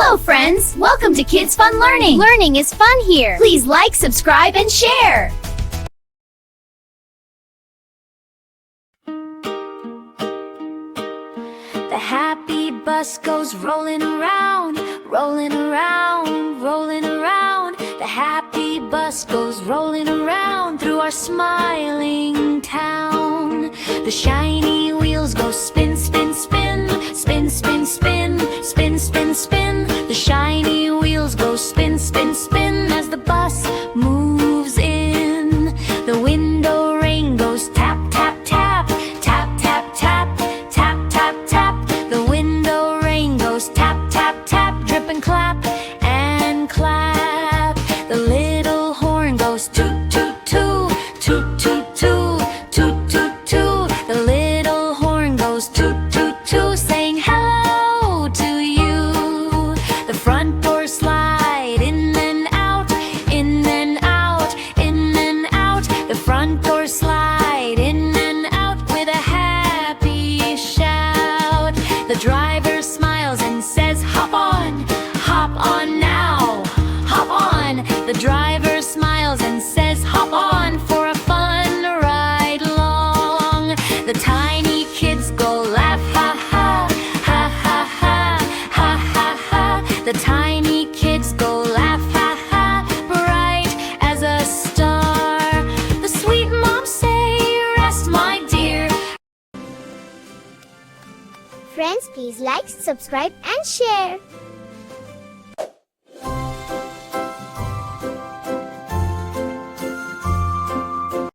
Hello, friends! Welcome to Kids Fun Learning! Learning is fun here! Please like, subscribe, and share! The happy bus goes rolling around, rolling around, rolling around. The happy bus goes rolling around through our smiling town. The shiny wheels go spin, spin, spin, spin, spin, spin, spin, spin, spin. The shiny wheels go spin, spin, spin as the bus moves in. The window rain goes tap, tap, tap, tap, tap, tap, tap, tap, tap. The window rain goes tap, tap, tap, drip and clap and clap. The little horn goes toot, toot, toot, toot, toot, toot, toot, toot, toot. The little horn goes toot, toot, toot, saying hello to you. The front door slide in and out, in and out, in and out. The front door slide in and out with a happy shout. The driver smiles and says, hop on now, hop on. The driver smiles and says, hop on for a fun ride long. The tiny kids go laugh, ha ha, ha ha ha, ha ha ha. The tiny kids go laugh, ha ha, bright as a star. The sweet moms say, rest my dear. Friends, please like, subscribe and share.